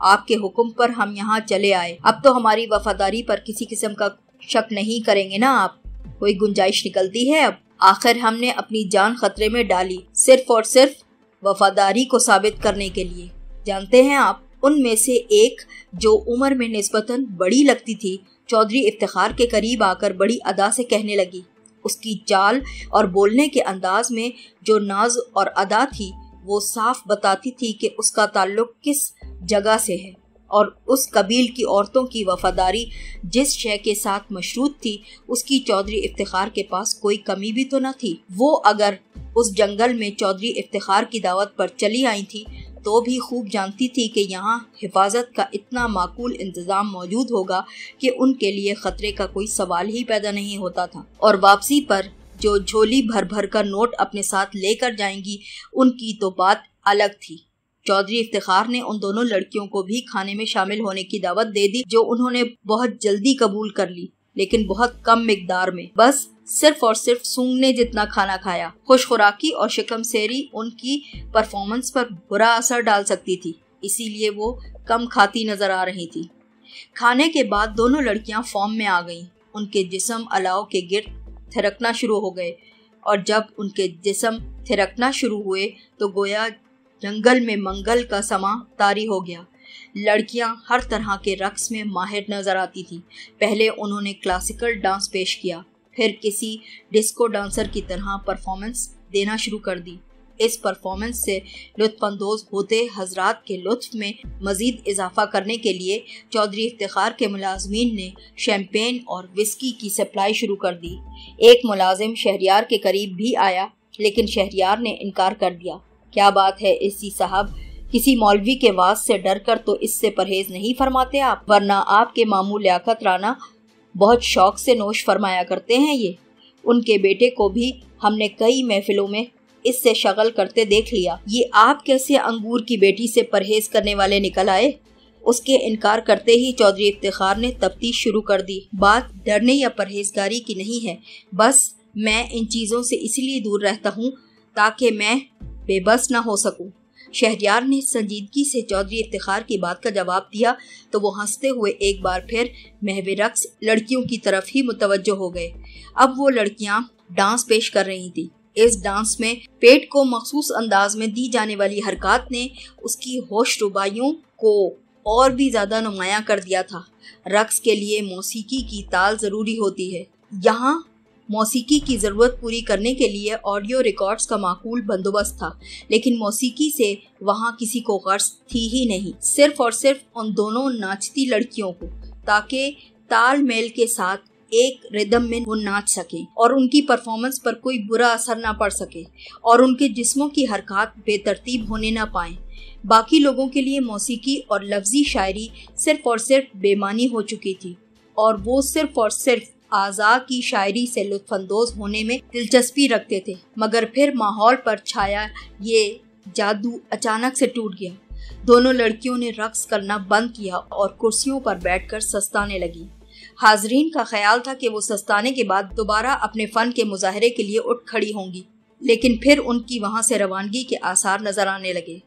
آپ کے حکم پر ہم یہاں چلے آئے، اب تو ہماری وفاداری پر کسی قسم کا شک نہیں کریں گے نا آپ؟ کوئی گنجائش نکلتی ہے اب؟ آخر ہم نے اپنی جان خطرے میں ڈالی صرف اور صرف وفاداری کو ثابت کرنے کے لیے۔ جانتے ہیں آپ، ان میں سے ایک جو عمر میں نسبتاً بڑی لگتی تھی، چودھری افتخار کے قریب آ کر بڑی ادا سے کہنے لگی۔ اس کی چال اور بولنے کے انداز میں جو ناز اور ادا تھی وہ صاف بتاتی تھی کہ اس کا تعلق کس جگہ سے ہے، اور اس قبیل کی عورتوں کی وفاداری جس شے کے ساتھ مشروط تھی اس کی چودھری افتخار کے پاس کوئی کمی بھی تو نہ تھی۔ وہ اگر اس جنگل میں چودھری افتخار کی دعوت پر چلی آئی تھی تو بھی خوب جانتی تھی کہ یہاں حفاظت کا اتنا معقول انتظام موجود ہوگا کہ ان کے لیے خطرے کا کوئی سوال ہی پیدا نہیں ہوتا تھا، اور واپسی پر جو جھولی بھر بھر کر نوٹ اپنے ساتھ لے کر جائیں گی ان کی تو بات الگ تھی۔ چودھری افتخار نے ان دونوں لڑکیوں کو بھی کھانے میں شامل ہونے کی دعوت دے دی، جو انہوں نے بہت جلدی قبول کر لی، لیکن بہت کم مقدار میں، بس صرف اور صرف سونگنے جتنا کھانا کھایا۔ خوش خوراکی اور شکم سیری ان کی پرفارمنس پر برا اثر ڈال سکتی تھی، اسی لیے وہ کم کھاتی نظر آ رہی تھی۔ کھانے کے بعد دونوں لڑکیاں فارم میں آ گئیں۔ ان کے جسم الاؤ کے گرد تھرکنا شروع ہو گئے، اور جب ان کے جسم تھرکنا شروع ہوئے تو گویا جنگل میں منگل کا سماں طاری ہو گیا۔ لڑکیاں ہر طرح کے رقص میں ماہر نظر آتی تھیں۔ پہلے انہوں نے کلاسیکل ڈانس پیش کیا، پھر کسی ڈسکو ڈانسر کی طرح پرفارمنس دینا شروع کر دی۔ اس پرفارمنس سے لطف اندوز ہوتے حضرات کے لطف میں مزید اضافہ کرنے کے لیے چودھری افتخار کے ملازمین نے شیمپین اور وسکی کی سپلائی شروع کر دی۔ ایک ملازم شہریار کے قریب بھی آیا، لیکن شہریار نے انکار کر دیا۔ کیا بات ہے اسی صاحب، کسی مولوی کے واز سے ڈر کر تو اس سے پرہیز نہیں فرماتے آپ، ورنہ آپ کے ماموں لیاقت رانا بہت شوق سے نوش فرمایا کرتے ہیں یہ۔ ان کے بیٹے کو بھی ہم نے کئی محفلوں میں اس سے شغل کرتے دیکھ لیا۔ یہ آپ کیسے انگور کی بیٹی سے پرہیز کرنے والے نکل آئے؟ اس کے انکار کرتے ہی چودھری افتخار نے تفتیش شروع کر دی۔ بات ڈرنے یا پرہیزگاری کی نہیں ہے، بس میں ان چیزوں سے اس لیے دور رہتا ہوں تاکہ میں بے بس نہ ہو سکوں۔ شہریار نے سنجیدگی سے چودھری افتخار کی بات کا جواب دیا تو وہ ہنستے ہوئے ایک بار پھر محو رقص لڑکیوں کی طرف ہی متوجہ ہو گئے۔ اب وہ لڑکیاں ڈانس پیش کر رہی تھیں۔ اس ڈانس میں پیٹ کو مخصوص انداز میں دی جانے والی حرکات نے اس کی ہوش ربائیوں کو اور بھی زیادہ نمایاں کر دیا تھا۔ رقص کے لیے موسیقی کی تال ضروری ہوتی ہے۔ یہاں موسیقی کی ضرورت پوری کرنے کے لیے آڈیو ریکارڈز کا معقول بندوبست تھا، لیکن موسیقی سے وہاں کسی کو غرض تھی ہی نہیں، صرف اور صرف ان دونوں ناچتی لڑکیوں کو، تاکہ تال میل کے ساتھ ایک ردم میں وہ ناچ سکیں اور ان کی پرفارمنس پر کوئی برا اثر نہ پڑ سکے اور ان کے جسموں کی حرکات بے ترتیب ہونے نہ پائیں۔ باقی لوگوں کے لیے موسیقی اور لفظی شاعری صرف اور صرف بے معنی ہو چکی تھی، اور وہ صرف اور صرف اعضاء کی شاعری سے لطف اندوز ہونے میں دلچسپی رکھتے تھے۔ مگر پھر ماحول پر چھایا یہ جادو اچانک سے ٹوٹ گیا۔ دونوں لڑکیوں نے رقص کرنا بند کیا اور کرسیوں پر بیٹھ کر سستانے لگی۔ حاضرین کا خیال تھا کہ وہ سستانے کے بعد دوبارہ اپنے فن کے مظاہرے کے لیے اٹھ کھڑی ہوں گی، لیکن پھر ان کی وہاں سے روانگی کے آثار نظر آنے لگے۔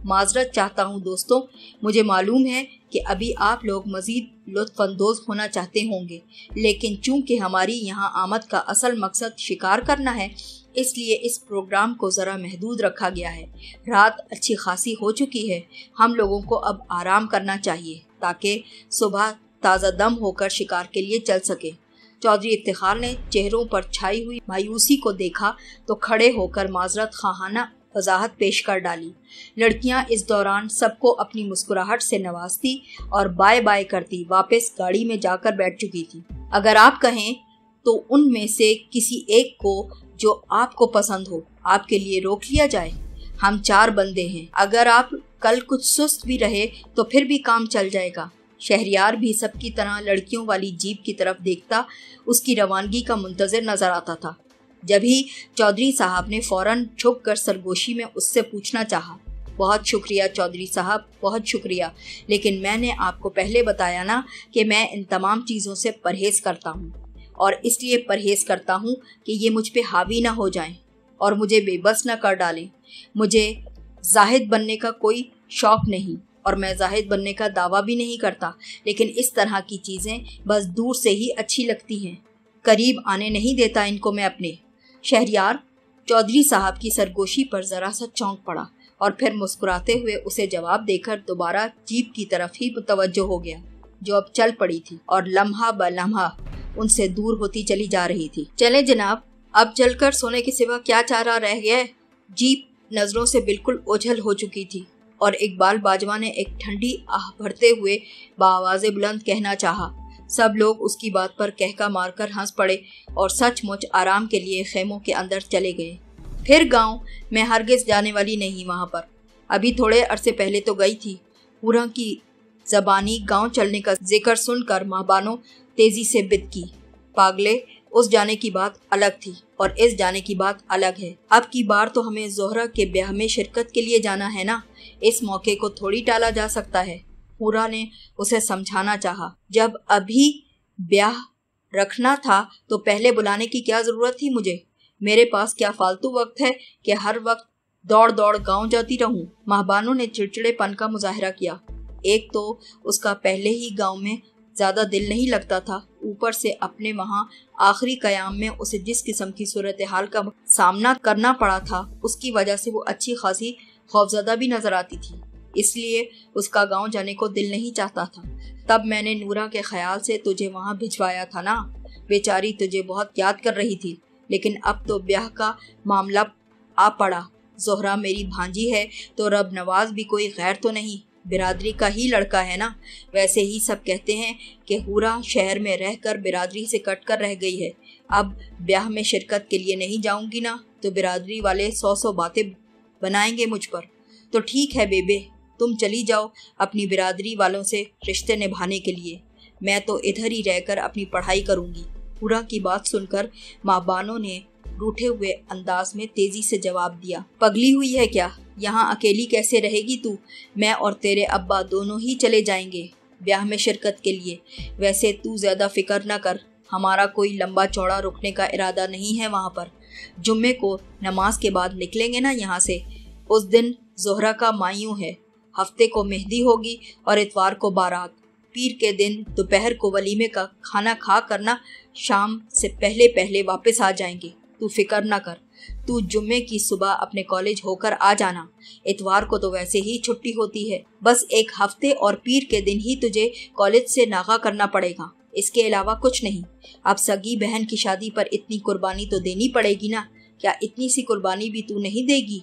معذرت چاہتا ہوں دوستوں، مجھے معلوم ہے کہ ابھی آپ لوگ مزید لطف اندوز ہونا چاہتے ہوں گے، لیکن چونکہ ہماری یہاں آمد کا اصل مقصد شکار کرنا ہے، اس لیے اس پروگرام کو ذرا محدود رکھا گیا ہے۔ رات اچھی خاصی ہو چکی ہے، ہم لوگوں کو اب آرام کرنا چاہیے تاکہ صبح تازہ دم ہو کر شکار کے لیے چل سکے۔ چودھری افتخار نے چہروں پر چھائی ہوئی مایوسی کو دیکھا تو کھڑے ہو کر معذرت خواہانہ وضاحت پیش کر ڈالی۔ لڑکیاں اس دوران سب کو اپنی مسکراہٹ سے نوازتی اور بائے بائے کرتی واپس گاڑی میں جا کر بیٹھ چکی تھی۔ اگر آپ کہیں تو ان میں سے کسی ایک کو جو آپ کو پسند ہو آپ کے لیے روک لیا جائے۔ ہم 4 بندے ہیں، اگر آپ کل کچھ سست بھی رہے تو پھر بھی کام چل جائے گا۔ شہریار بھی سب کی طرح لڑکیوں والی جیپ کی طرف دیکھتا اس کی روانگی کا منتظر نظر آتا تھا۔ جبھی چودھری صاحب نے فوراً جھک کر سرگوشی میں اس سے پوچھنا چاہا، بہت شکریہ چودھری صاحب، بہت شکریہ، لیکن میں نے آپ کو پہلے بتایا نا کہ میں ان تمام چیزوں سے پرہیز کرتا ہوں، اور اس لیے پرہیز کرتا ہوں کہ یہ مجھ پہ حاوی نہ ہو جائیں اور مجھے بے بس نہ کر ڈالیں۔ مجھے زاہد بننے کا کوئی شوق نہیں، اور میں زاہد بننے کا دعویٰ بھی نہیں کرتا، لیکن اس طرح کی چیزیں بس دور سے ہی اچھی لگتی ہیں، قریب آنے نہیں دیتا ان کو میں اپنے۔ شہریار چودھری صاحب کی سرگوشی پر ذرا سا چونک پڑا اور پھر مسکراتے ہوئے اسے جواب دے کر دوبارہ جیپ کی طرف ہی متوجہ ہو گیا جو اب چل پڑی تھی اور لمحہ بلمحہ ان سے دور ہوتی چلی جا رہی تھی۔ چلیں جناب، اب چل کر سونے کے سوا کیا چارہ رہ گیا ہے؟ جیپ نظروں سے بالکل اوجھل ہو چکی تھی اور اقبال باجوہ نے ایک ٹھنڈی آہ بھرتے ہوئے بآواز بلند کہنا چاہا۔ سب لوگ اس کی بات پر کہکا مار کر ہنس پڑے اور سچ مچ آرام کے لیے خیموں کے اندر چلے گئے۔ پھر گاؤں میں ہرگز جانے والی نہیں وہاں پر، ابھی تھوڑے عرصے پہلے تو گئی تھی۔ پورا کی زبانی گاؤں چلنے کا ذکر سن کر ماں بانو تیزی سے بت کی۔ پاگلے، اس جانے کی بات الگ تھی اور اس جانے کی بات الگ ہے۔ اب کی بار تو ہمیں زہرہ کے بیاہ میں شرکت کے لیے جانا ہے نا، اس موقع کو تھوڑی ٹالا جا سکتا ہے۔ پورا نے اسے سمجھانا چاہا، جب ابھی بیاہ رکھنا تھا تو پہلے بلانے کی کیا ضرورت تھی مجھے؟ میرے پاس کیا فالتو وقت ہے کہ ہر وقت دوڑ دوڑ گاؤں جاتی رہوں؟ ماں بانو نے چڑچڑے پن کا مظاہرہ کیا۔ ایک تو اس کا پہلے ہی گاؤں میں زیادہ دل نہیں لگتا تھا، اوپر سے اپنے وہاں آخری قیام میں اسے جس قسم کی صورتحال کا سامنا کرنا پڑا تھا اس کی وجہ سے وہ اچھی خاصی خوفزدہ بھی نظر آتی تھی، اس لیے اس کا گاؤں جانے کو دل نہیں چاہتا تھا۔ تب میں نے نورا کے خیال سے تجھے وہاں بھجوایا تھا نا، بیچاری تجھے بہت یاد کر رہی تھی، لیکن اب تو بیاہ کا معاملہ آ پڑا۔ زہرہ میری بھانجی ہے تو رب نواز بھی کوئی غیر تو نہیں، برادری کا ہی لڑکا ہے نا۔ ویسے ہی سب کہتے ہیں کہ حورا شہر میں رہ کر برادری سے کٹ کر رہ گئی ہے، اب بیاہ میں شرکت کے لیے نہیں جاؤں گی نا تو برادری والے سو باتیں بنائیں گے مجھ پر۔ تو ٹھیک ہے بیبے، تم چلی جاؤ اپنی برادری والوں سے رشتے نبھانے کے لیے، میں تو ادھر ہی رہ کر اپنی پڑھائی کروں گی۔ حورا کی بات سن کر ماں بانو نے روٹھے ہوئے انداز میں تیزی سے جواب دیا، پگلی ہوئی ہے کیا؟ یہاں اکیلی کیسے رہے گی تو؟ میں اور تیرے ابا دونوں ہی چلے جائیں گے بیاہ میں شرکت کے لیے۔ ویسے تو زیادہ فکر نہ کر، ہمارا کوئی لمبا چوڑا رکنے کا ارادہ نہیں ہے وہاں پر۔ جمعے کو نماز کے بعد نکلیں گے نا یہاں سے، اس دن زہرہ کا مایوں ہے، ہفتے کو مہندی ہوگی اور اتوار کو بارات، پیر کے دن دوپہر کو ولیمے کا کھانا کھا کرنا شام سے پہلے پہلے واپس آ جائیں گے۔ تو فکر نہ کر، تو جمعے کی صبح اپنے کالج ہو کر آ جانا، اتوار کو تو ویسے ہی چھٹی ہوتی ہے، بس ایک ہفتے اور پیر کے دن ہی تجھے کالج سے ناغہ کرنا پڑے گا، اس کے علاوہ کچھ نہیں۔ اب سگی بہن کی شادی پر اتنی قربانی تو دینی پڑے گی نا، کیا اتنی سی قربانی بھی تو نہیں دے گی؟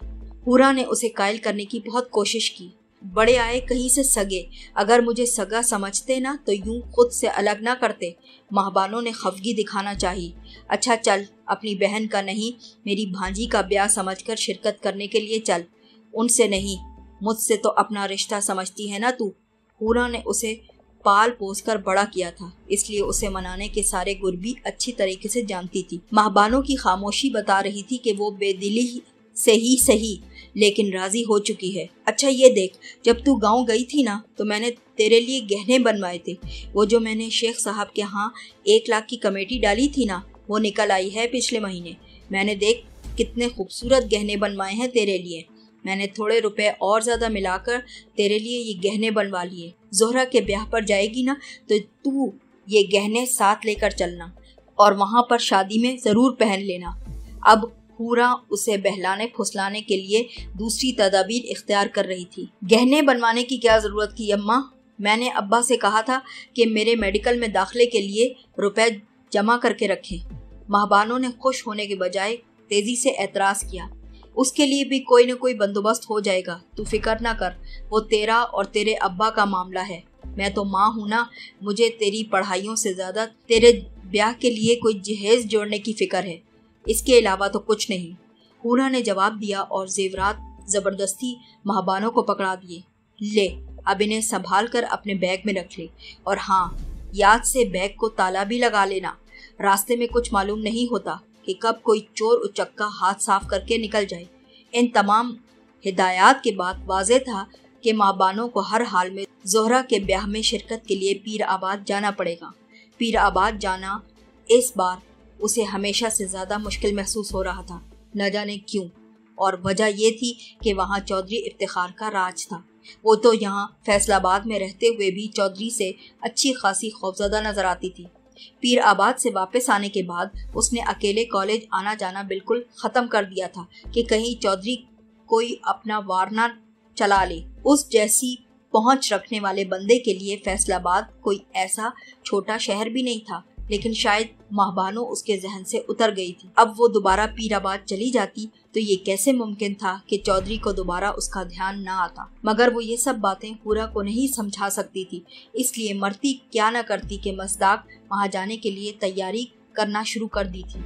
حورا نے اسے قائل کرنے کی بہت کوشش کی۔ بڑے آئے کہیں سے سگے، اگر مجھے سگا سمجھتے نا تو یوں خود سے الگ نہ کرتے۔ ماں بانوں نے خفگی دکھانا چاہی۔ اچھا چل، اپنی بہن کا نہیں میری بھانجی کا بیاہ سمجھ کر شرکت کرنے کے لیے چل، ان سے نہیں، مجھ سے تو اپنا رشتہ سمجھتی ہے نا تو۔ حورا نے اسے پال پوس کر بڑا کیا تھا، اس لیے اسے منانے کے سارے گر بھی اچھی طریقے سے جانتی تھی۔ ماں بانوں کی خاموشی بتا رہی تھی کہ وہ بے دلی سے ہی صحیح لیکن راضی ہو چکی ہے۔ اچھا یہ دیکھ، جب تو گاؤں گئی تھی نا تو میں نے تیرے لیے گہنے بنوائے تھے، وہ جو میں نے شیخ صاحب کے ہاں 1 لاکھ کی کمیٹی ڈالی تھی نا، وہ نکل آئی ہے پچھلے مہینے۔ میں نے دیکھ کتنے خوبصورت گہنے بنوائے ہیں تیرے لیے، میں نے تھوڑے روپے اور زیادہ ملا کر تیرے لیے یہ گہنے بنوا لیے۔ زہرہ کے بیاہ پر جائے گی نا تو یہ گہنے ساتھ لے کر چلنا اور وہاں پر شادی میں ضرور پہن لینا۔ اب حورا اسے بہلانے پھسلانے کے لیے دوسری تدابیر اختیار کر رہی تھی۔ گہنے بنوانے کی کیا ضرورت تھی اماں؟ میں نے ابا سے کہا تھا کہ میرے میڈیکل میں داخلے کے لیے روپے جمع کر کے رکھیں۔ ماں بانوں نے خوش ہونے کے بجائے تیزی سے اعتراض کیا۔ اس کے لیے بھی کوئی نہ کوئی بندوبست ہو جائے گا، تو فکر نہ کر، وہ تیرا اور تیرے ابا کا معاملہ ہے، میں تو ماں ہوں نا، مجھے تیری پڑھائیوں سے زیادہ تیرے بیاہ کے لیے کوئی جہیز جوڑنے کی فکر ہے، اس کے علاوہ تو کچھ نہیں۔ حورا نے جواب دیا اور زیورات زبردستی ماں بانوں کو پکڑا دیے۔ لے، اب انہیں سنبھال کر اپنے بیگ میں رکھ لے، اور ہاں یاد سے بیگ کو تالا بھی لگا لینا، راستے میں کچھ معلوم نہیں ہوتا کہ کب کوئی چور اچکا ہاتھ صاف کر کے نکل جائے۔ ان تمام ہدایات کے بعد واضح تھا کہ ماں بانوں کو ہر حال میں زہرہ کے بیاہ میں شرکت کے لیے پیر آباد جانا پڑے گا۔ پیر آباد جانا اس بار اسے ہمیشہ سے زیادہ مشکل محسوس ہو رہا تھا، نہ جانے کیوں، اور وجہ یہ تھی کہ وہاں چودھری افتخار کا راج تھا۔ وہ تو یہاں فیصل آباد میں رہتے ہوئے بھی چودھری سے اچھی خاصی خوفزدہ نظر آتی تھی۔ پیر آباد سے واپس آنے کے بعد اس نے اکیلے کالج آنا جانا بالکل ختم کر دیا تھا کہ کہیں چودھری کوئی اپنا وار نہ چلا لے۔ اس جیسی پہنچ رکھنے والے بندے کے لیے فیصل آباد کوئی ایسا چھوٹا شہر بھی نہیں تھا، لیکن شاید ماہبانو اس کے ذہن سے اتر گئی تھی۔ اب وہ دوبارہ پیر آباد چلی جاتی تو یہ کیسے ممکن تھا کہ چودھری کو دوبارہ اس کا دھیان نہ آتا، مگر وہ یہ سب باتیں پورا کو نہیں سمجھا سکتی تھی، اس لیے مرتی کیا نہ کرتی کہ مصداق وہاں جانے کے لیے تیاری کرنا شروع کر دی تھی۔